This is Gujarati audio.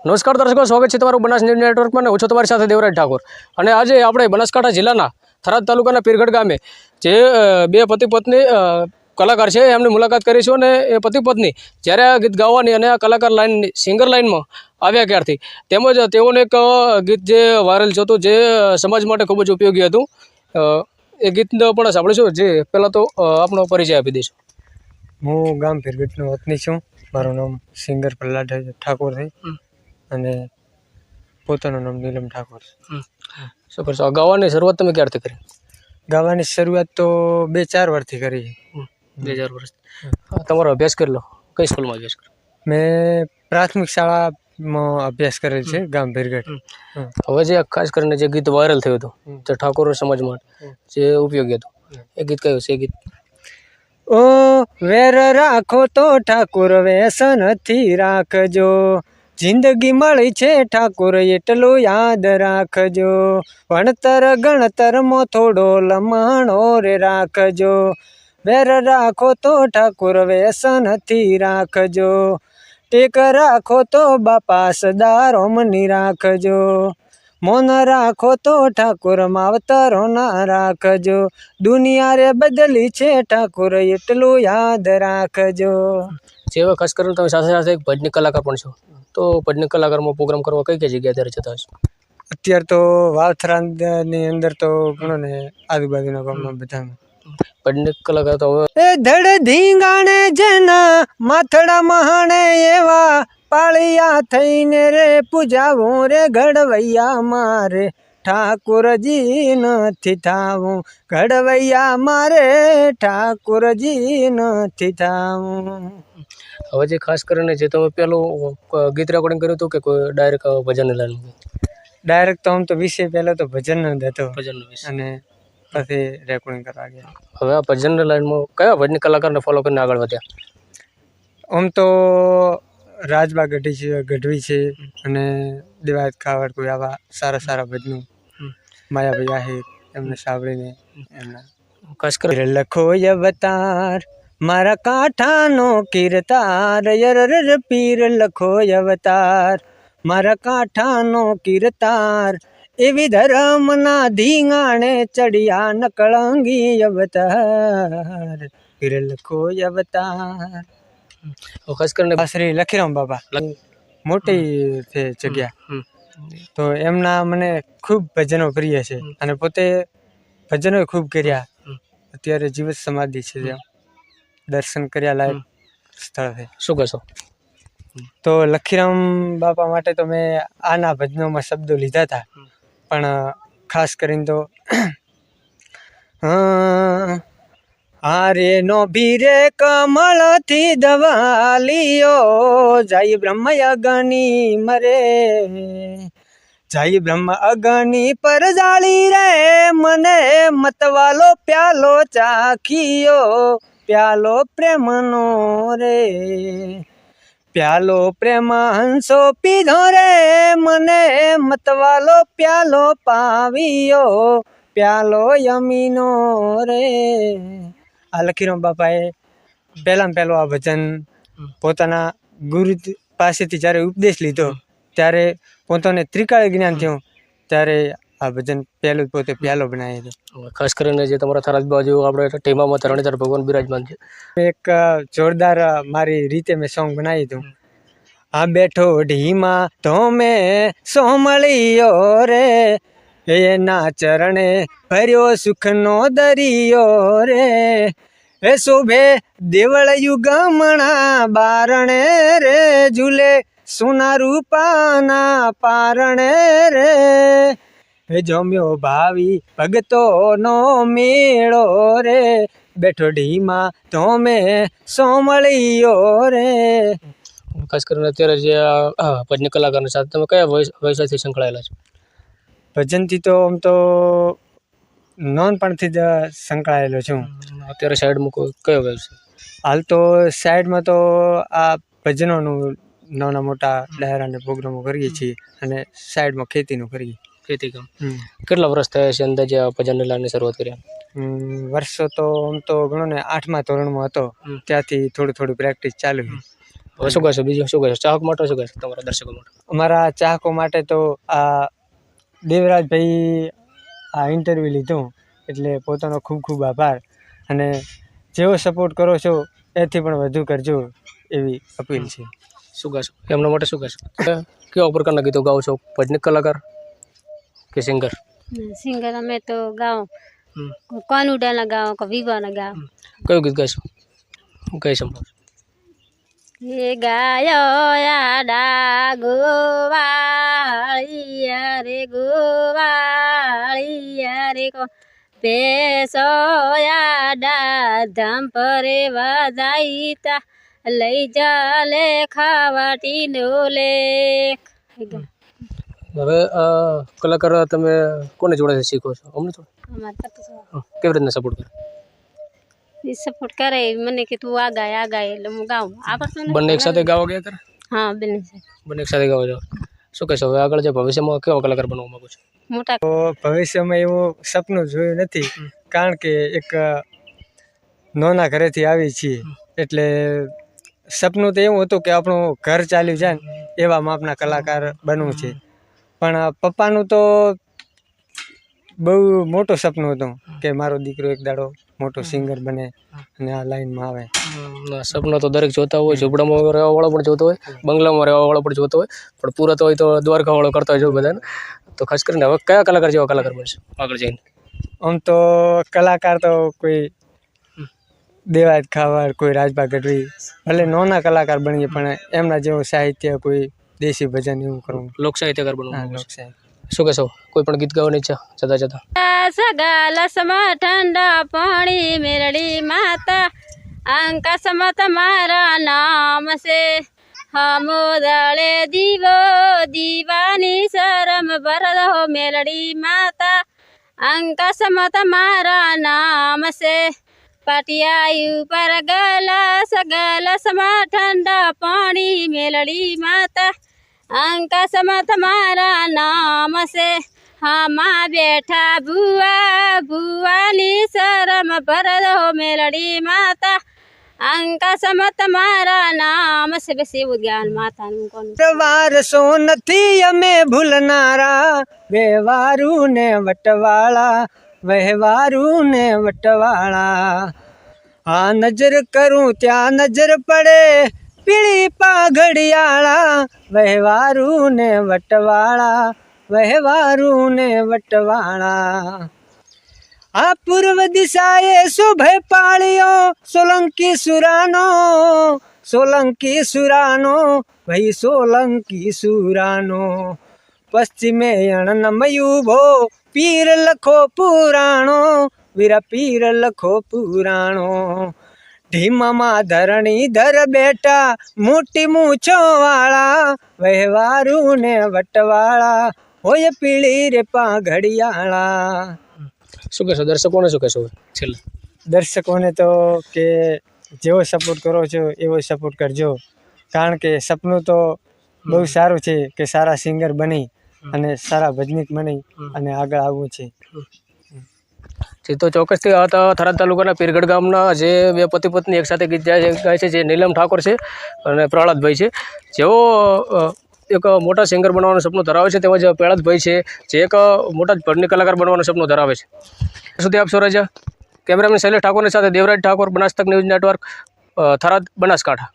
નમસ્કાર દર્શકો, સ્વાગત છે તમારું બનાસ ન્યૂઝ નેટવર્કમાં ને હું છું તમારી સાથે દેવરાજ ઠાકોર. અને આજે આપણે બનાસકાંઠા જિલ્લાના થરાદ તાલુકાના પીરગઢ ગામે જે બે પતિ પત્ની કલાકાર છે એમની મુલાકાત કરીશું. અને એ પતિ પત્ની જ્યારે આ ગીત ગાવાની અને આ કલાકાર લાઇનની સિંગર લાઇનમાં આવ્યા ક્યારથી, તેમજ તેઓને એક ગીત જે વાયરલ થતું જે સમાજ માટે ખૂબ જ ઉપયોગી હતું, એ ગીત પણ સાંભળીશું. જે પહેલાં તો આપણો પરિચય આપી દઈશું. હું ગામ પીરગઢનો વતની છું. મારું નામ સિંગર પ્રહલાદ ઠાકોર છે અને પોતાનું નામ નીલમ ઠાકોર છે. શું કરશો? ગાવાની શરૂઆત તમે ક્યારથી કરી? ગાવાની શરૂઆત તો 2-4 વર્ષથી કરી. 2-4 વર્ષ. તમારો અભ્યાસ કરી લો, કઈ સ્કૂલમાં અભ્યાસ કર્યો? મેં પ્રાથમિક શાળામાં અભ્યાસ કરેલ છે ગામ પીરગઢ. હવે જે ખાસ કરીને જે ગીત વાયરલ થયું હતું જે ઠાકોર સમાજ માટે જે ઉપયોગી હતું, એ ગીત કયું છે? એ ગીત ઓ વેર રાખો તો ઠાકોર વ્યસનથી રાખજો, જિંદગી મળી છે ઠાકોર એટલું યાદ રાખજો, ભણતર ગણતરમાં થોડો લમણો રે રાખજો, વેર રાખો તો ઠાકોર વ્યસનથી રાખજો, ટેક રાખો તો બાપા સદા રોમની રાખજો, મોન રાખો તો ઠાકોર માવતરો ના રાખજો, દુનિયા રે બદલી છે ઠાકોર એટલું યાદ રાખજો. જેવા ખાસ કરીને તમે સાથે સાથે એક ભજની કલાકાર પણ છો, તો ભજની કલાકારમાં પ્રોગ્રામ કરવા કઈ કઈ જગ્યાએ અત્યારે જતા હશો? અત્યારે તો વાવથરાની અંદર તો ઘણો ને આજુબાજુના ગામમાં બધા ભજની કલાકાર તો હવે એ ધડ ધીંગાણે જેના માથડા મહાણે એવા પાળિયા થઈને રે પૂજાવું રે ઘડવૈયા મારે ઠાકોરજી નથી થાવું, ઘડવૈયા મારે ઠાકોરજી નથી થાવું. હવે જે ખાસ કરીને જે તમે પેલું ગીત રેકોર્ડિંગ કર્યું હતું કે કોઈ ડાયરેક્ટ ભજન લાઈન? ડાયરેક્ટ તો આમ તો વિષય પહેલો તો ભજન જ હતો ભજન અને પછી રેકોર્ડિંગ કરવા ગયા. હવે આ ભજન લાઈનમાં કયા ભજની કલાકારને ફોલો કરીને આગળ વધ્યા? આમ તો રાજબા ગઢવી છે અને દેવાયત ખાવડ, કોઈ આવા સારા સારા ભજનો માયાભાઈ આહિર એમને સાંભળીને એમના ખાસ કરીને લખો અવતાર મારા કાંઠાનો કીર્તાર, યર પીર લખો અવતાર મારા કાંઠાનો કીર્તાર, એવી ધર્મના ધીંગાણે ચડિયા નકળંગી અવતાર, પીર લખો અવતાર. ખાસ કરીને શ્રી લખીરામ બાબા મોટી છે જગ્યા, તો એમના મને ખૂબ ભજનો પ્રિય છે અને પોતે ભજનો ખૂબ કર્યા. અત્યારે જીવત સમાધિ છે, જ્યાં દર્શન કર્યા લાયક સ્થળ છે. શું કહેશો? તો લખીરામ બાપા માટે તો મેં આના ભજનોમાં શબ્દો લીધા હતા, પણ ખાસ કરીને તો હારે નો ભીરે કમળથી દવા લીયો, જાય બ્રહ્મ અગની મરે, જાય બ્રહ્મ અગની પર જાળી રે, મને મતવાલો પ્યાલો ચાખીયો, પ્યાલો પ્રેમનો રે, પ્યાલો પ્રેમ હંસો પીધો રે, મને મતવાલો પ્યાલો પાવ્યો, પ્યાલો યમીનો રે. આ લખીરામ બાપાએ પહેલો આ ભજન પોતાના ગુરુ પાસેથી જ્યારે ઉપદેશ લીધો ત્યારે પોતાને ત્રિકાળ જ્ઞાન થયું, ત્યારે આ ભજન પહેલું પોતે પ્યાલો બનાવી હતો. ખાસ કરીને જે તમારા થરાદ બાજુ આપણે ટેમામાં ધરણીધર ભગવાન બિરાજમાન છે, એક જોરદાર મારી રીતે મેં સોંગ બનાવી હતું. આ બેઠો ઢીમાં તો મેં સોમળીયો રે, એના ચરણે ભર્યો સુખનો દરિયો રે, એ શોભે દેવળ યુગમણા બારણે રે, ઝૂલે સોના રૂપાના પારણે રે, એ જમ્યો ભાવી ભગતોનો મેળો રે, બેઠો ઢીમાં તો મેં સોમળીયો રે. ખાસ કરીને અત્યારે જે ભજની કલાકારની સાથે તમે કયા વ્યવસાયથી સંકળાયેલા છો? ભજનથી તો આમ તો નાનપણથી જ સંકળાયેલો છું. અત્યારે સાઈડમાં કયો વ્યવસાય? હાલ તો સાઈડમાં તો આ ભજનોનું નાના મોટા ડાયરાને પ્રોગ્રામો કરીએ છીએ અને સાઈડમાં ખેતીનું કરીએ. ખેતી કામ કેટલા વર્ષ થયા છે અંદાજે આ ભજન લાઈનની શરૂઆત કર્યા? વર્ષો તો આમ તો ઘણો ને 8મા ધોરણમાં હતો ત્યાંથી થોડી પ્રેક્ટિસ ચાલુ. હવે શું કહેશો બીજું શું કહેશો ચાહક માટે શું કહેશો તમારા દર્શકો માટે? અમારા ચાહકો માટે તો આ દેવરાજભાઈ આ ઇન્ટરવ્યૂ લીધું એટલે પોતાનો ખૂબ ખૂબ આભાર, અને જેવો સપોર્ટ કરો છો એથી પણ વધુ કરજો એવી અપીલ છે. શું કહેશો એમના માટે શું કહેશો? કેવા પ્રકારના ગીતો ગાઓ છો? ભજનિક કલાકાર કે સિંગર? સિંગર અમે તો ગાઓ કોનુડાના ગાઓ કે વિવાના ગાઓ. કયું ગીત ગાઈશું? કઈ સંભળાવો? એ ગાયો આડા ગોવાળિયા રે ગોવાળિયા રે કો પેસો આડા ધામ પરે વાજાઈતા લઈ જા લે ખાવાટી નો લેખ. હવે કલાકાર તમે કોને જોડે શીખો છો? અમને જોડે અમારે પતિ કેવી રીતના સપોર્ટ કરે? સપોર્ટ કરે મને કે તું આ ગાય એટલે હું ગાઉં. આવડતું નથી. બંને એક સાથે ગાવા ગયા કરે? હા બંને બંને એક સાથે ગાવા જાવ. શું કહેશો હવે આગળ જે ભવિષ્યમાં કેવા કલાકાર બનવા માંગો છો? મોટા તો ભવિષ્યમાં એવું સપનું જોયું નથી, કારણ કે એક નાના ઘરેથી આવી છીએ એટલે સપનું તો એવું હતું કે આપણું ઘર ચાલ્યું જાય ને એવા માપના કલાકાર બનવું છે. પણ પપ્પાનું તો બહુ મોટું સપનું હતું કે મારો દીકરો એક દાડો મોટો સિંગર બને અને આ લાઈનમાં આવે. સપના તો દરેક જોતા હોય, ઝૂંપડામાં રહેવાવાળો પણ જોતો હોય, બંગલામાં રહેવાવાળો પણ જોતો હોય, પણ પૂરા તો હોય તો દ્વારકાવાળો કરતા હોય જો બધાને. તો ખાસ કરીને હવે કયા કલાકાર જેવા કલાકાર બનશે આગળ જઈને? આમ તો કલાકાર તો કોઈ દેવાજ ખાવર, કોઈ રાજભા ગઢવી, ભલે નાના કલાકાર બનીએ પણ એમના જેવું સાહિત્ય, કોઈ દેશી ભજન એવું કરવું. લોક સાહિત્યકાર બનવા હા, માંગો છો? લોકસાહિત્ય. શું કહેશો કોઈ પણ ગીત ગાવાની ઈચ્છા જતા જતા? સગાલસમાં ઠંડા પાણી મેરડી માતા અંકસમાં તમારા નામ છે. હમોદળે દીવો દીવાની શરમ ભરદો મેરડી માતા અંકસમાં તમારા નામ છે. પાટિયા ઉપર ગલસમાં ઠંડા પાણી મેલડી માતા અંકસમાં તમારા નામ છે. હામાં બેઠા ભુવાની શરમ ભરદો મેલડી માતા અંકસમાં તમારા નામ છે. બસ એવું જ્ઞાન માતાનું કોનું. વારસો નથી અમે ભૂલનારા, વ્યવહારું ને વટવાળા, વ્યવહારું ને વટવાળા. આ નજર કરું ત્યાં નજર પડે, પીળી પાઘડિયાળા, વ્યવહારું ને વટવાળા, વ્યવહારું ને વટવાળા. આ પૂર્વ દિશાએ શુભ પાળ્યો સોલંકી સુરાનો, સોલંકી સુરાનો, ભાઈ સોલંકી સુરાનો. પશ્ચિમે અણનમયુભો પીર લખો પુરાણો, વીરા પીર લખો પુરાણો. ઢીમામાં ધરણીધર બેટા મોટી મૂછો વાળા, વ્યવહારું ને વટવાળા, હોય પીળી રે પાઘડિયાળા. શું કહેશો દર્શકોને? શું કહેશો છેલ્લે? દર્શકોને તો કે જેવો સપોર્ટ કરો છો એવો સપોર્ટ કરજો, કારણ કે સપનું તો બહુ સારું છે કે સારા સિંગર બની અને સારા ભજનિક બની અને આગળ આવવું છે. જે તો ચોક્કસથી આ હતા થરાદ તાલુકાના પીરગઢ ગામના જે બે પતિ પત્ની એકસાથે ગીત ગાય છે, જે નીલમ ઠાકોર છે અને પ્રહલાદભાઈ છે, જેઓ એક મોટા સિંગર બનવાનું સપનું ધરાવે છે. તેમજ પ્રહલાદભાઈ છે જે એક મોટા ભજનિક કલાકાર બનવાનું સપનું ધરાવે છે. સુધી આપશો રજા. કેમેરામેન શૈલેષ ઠાકોરની સાથે દેવરાજ ઠાકોર, બનાસતક ન્યૂઝ નેટવર્ક, થરાદ, બનાસકાંઠા.